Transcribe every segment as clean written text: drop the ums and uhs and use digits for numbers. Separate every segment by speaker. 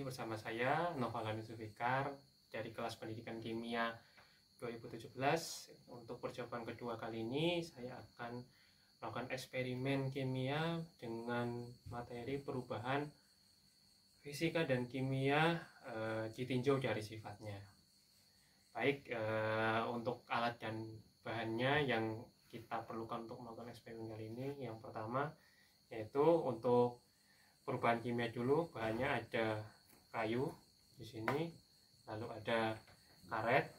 Speaker 1: bersama saya Novalan Zulfikar dari kelas pendidikan kimia 2017. Untuk percobaan kedua kali ini saya akan melakukan eksperimen kimia dengan materi perubahan fisika dan kimia ditinjau dari sifatnya. Baik, untuk alat dan bahannya yang kita perlukan untuk melakukan eksperimen kali ini, yang pertama yaitu untuk perubahan kimia dulu. Bahannya ada kayu di sini, lalu ada karet,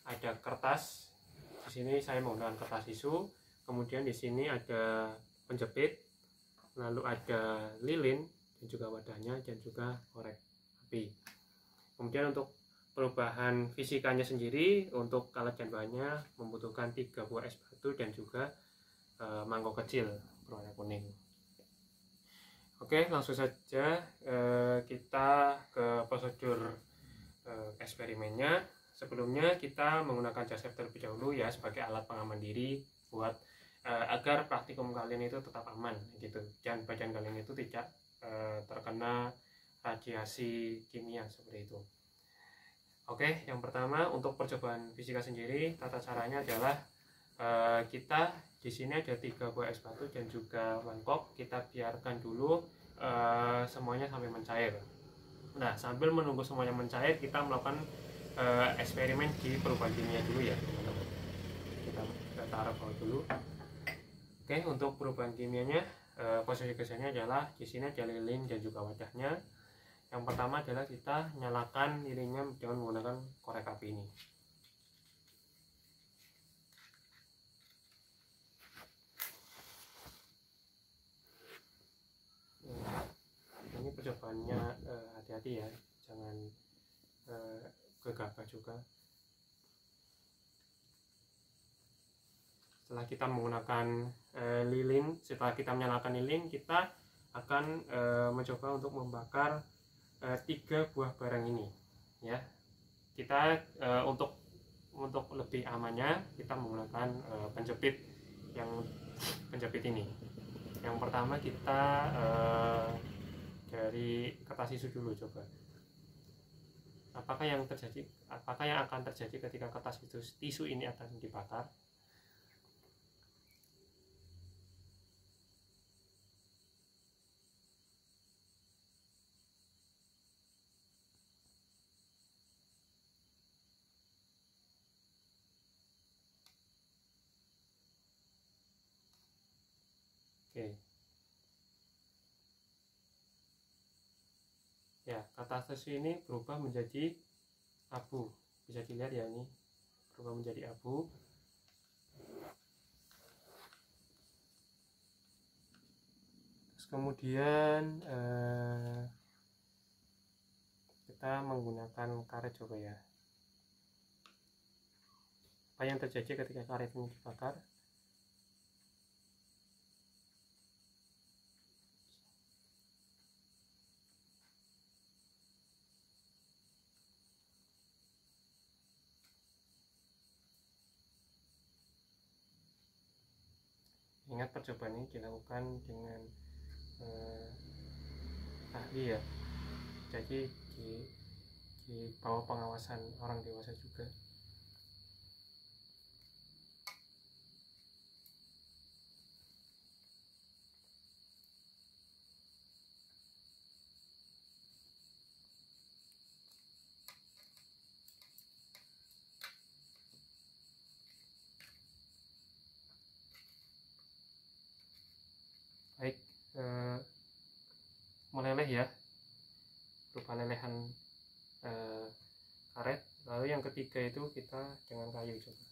Speaker 1: ada kertas. Di sini saya menggunakan kertas tisu. Kemudian di sini ada penjepit, lalu ada lilin dan juga wadahnya, dan juga korek api. Kemudian untuk perubahan fisikanya sendiri, untuk alat dan bahannya membutuhkan 3 buah es batu dan juga mangkok kecil berwarna kuning. Oke, langsung saja kita ke prosedur eksperimennya. Sebelumnya kita menggunakan jas lab terlebih dahulu ya, sebagai alat pengaman diri buat agar praktikum kalian itu tetap aman gitu, dan badan kalian itu tidak terkena radiasi kimia seperti itu. Oke, yang pertama untuk percobaan fisika sendiri, tata caranya adalah kita di sini ada 3 buah es batu dan juga mangkok. Kita biarkan dulu semuanya sampai mencair. Nah, sambil menunggu semuanya mencair, kita melakukan eksperimen di perubahan kimia dulu ya, teman-teman. Kita taruh bawah dulu. Oke, untuk perubahan kimianya, posisi kerjanya adalah di sini ada lilin dan juga wadahnya. Yang pertama adalah kita nyalakan lilinnya dengan menggunakan korek api ini. Ini percobaannya hati-hati ya, jangan gegabah juga. Setelah kita menggunakan lilin, setelah kita menyalakan lilin, kita akan mencoba untuk membakar 3 buah barang ini ya. Kita untuk lebih amannya kita menggunakan penjepit ini. Yang pertama kita dari kertas tisu dulu, coba apakah yang akan terjadi ketika kertas tisu ini akan dibakar. Oke. Ya, kertas tisu ini berubah menjadi abu. Bisa dilihat ya, ini berubah menjadi abu. Terus kemudian kita menggunakan karet, coba ya. Apa yang terjadi ketika karet ini dibakar? Ingat, percobaan ini dilakukan dengan ahli ya, jadi di bawah pengawasan orang dewasa juga. Baik, meleleh ya, berupa lelehan karet. Lalu yang ketiga itu kita dengan kayu, coba.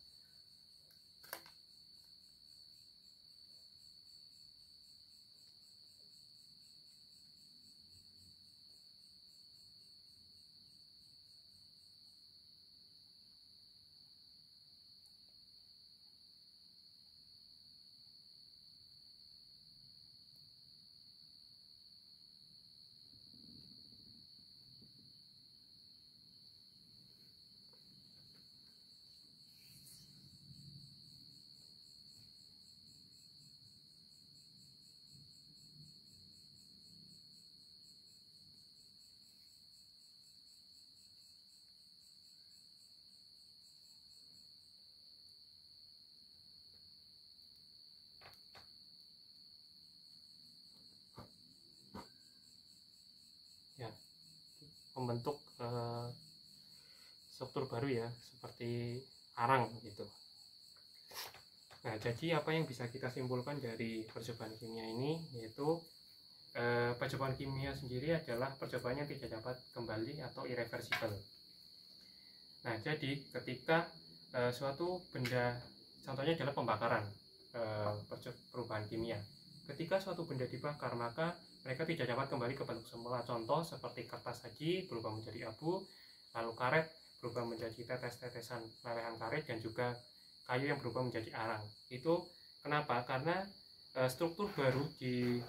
Speaker 1: membentuk struktur baru ya, seperti arang gitu. Nah, jadi apa yang bisa kita simpulkan dari percobaan kimia ini, yaitu percobaan kimia sendiri adalah percobaan yang tidak dapat kembali atau irreversibel. Nah, jadi ketika suatu benda, contohnya adalah pembakaran, perubahan kimia. Ketika suatu benda dibakar, maka mereka tidak dapat kembali ke bentuk semula. Contoh seperti kertas saji berubah menjadi abu, lalu karet berubah menjadi tetes-tetesan lelehan karet, dan juga kayu yang berubah menjadi arang. Itu kenapa? Karena struktur baru di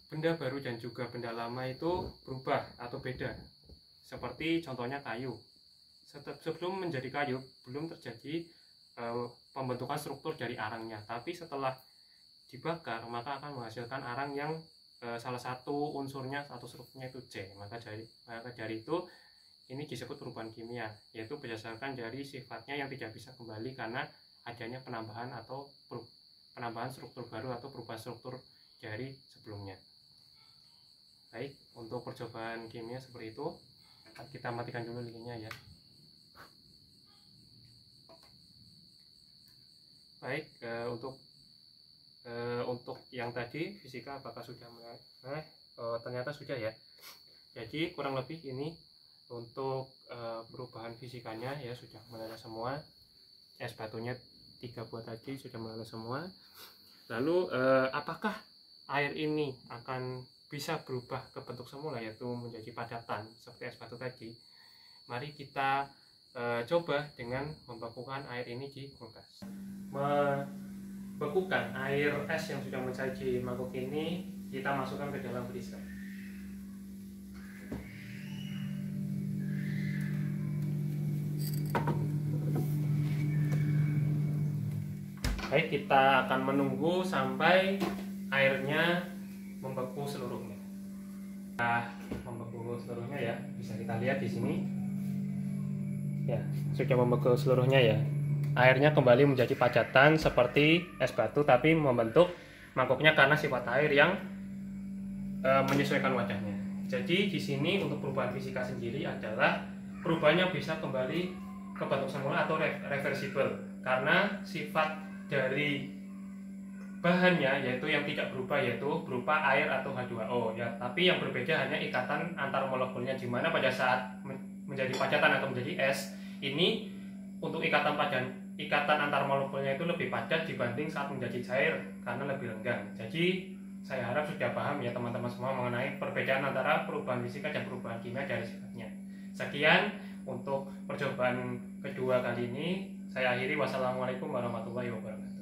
Speaker 1: benda baru dan juga benda lama itu berubah atau beda. Seperti contohnya kayu. Sebelum menjadi kayu belum terjadi pembentukan struktur dari arangnya, tapi setelah dibakar maka akan menghasilkan arang yang salah satu unsurnya atau strukturnya itu C. Maka dari itu ini disebut perubahan kimia, yaitu berdasarkan dari sifatnya yang tidak bisa kembali karena adanya penambahan atau penambahan struktur baru atau perubahan struktur dari sebelumnya. Baik, untuk percobaan kimia seperti itu. Kita matikan dulu linknya ya. Baik, untuk yang tadi fisika apakah sudah mulai? Ternyata sudah ya. Jadi kurang lebih ini untuk perubahan fisikanya ya sudah meleleh semua. Es batunya 3 buah tadi sudah meleleh semua. Lalu apakah air ini akan bisa berubah ke bentuk semula, yaitu menjadi padatan seperti es batu tadi? Mari kita coba dengan membekukan air ini di kulkas. Membekukan air es yang sudah mencair di mangkuk ini kita masukkan ke dalam freezer. Baik, kita akan menunggu sampai airnya membeku seluruhnya. Nah, membeku seluruhnya ya, bisa kita lihat di sini. Ya, sudah membeku seluruhnya ya. Airnya kembali menjadi padatan seperti es batu, tapi membentuk mangkuknya karena sifat air yang menyesuaikan wajahnya. Jadi di sini untuk perubahan fisika sendiri adalah perubahannya bisa kembali ke bentuk semula atau reversibel karena sifat dari bahannya yaitu yang tidak berubah, yaitu berupa air atau H2O ya, tapi yang berbeda hanya ikatan antar molekulnya, di mana pada saat menjadi padatan atau menjadi es ini untuk ikatan antar molekulnya itu lebih padat dibanding saat menjadi cair karena lebih renggang. Jadi saya harap sudah paham ya teman-teman semua mengenai perbedaan antara perubahan fisika dan perubahan kimia dari sifatnya. Sekian untuk percobaan kedua kali ini. Saya akhiri. Wassalamualaikum warahmatullahi wabarakatuh.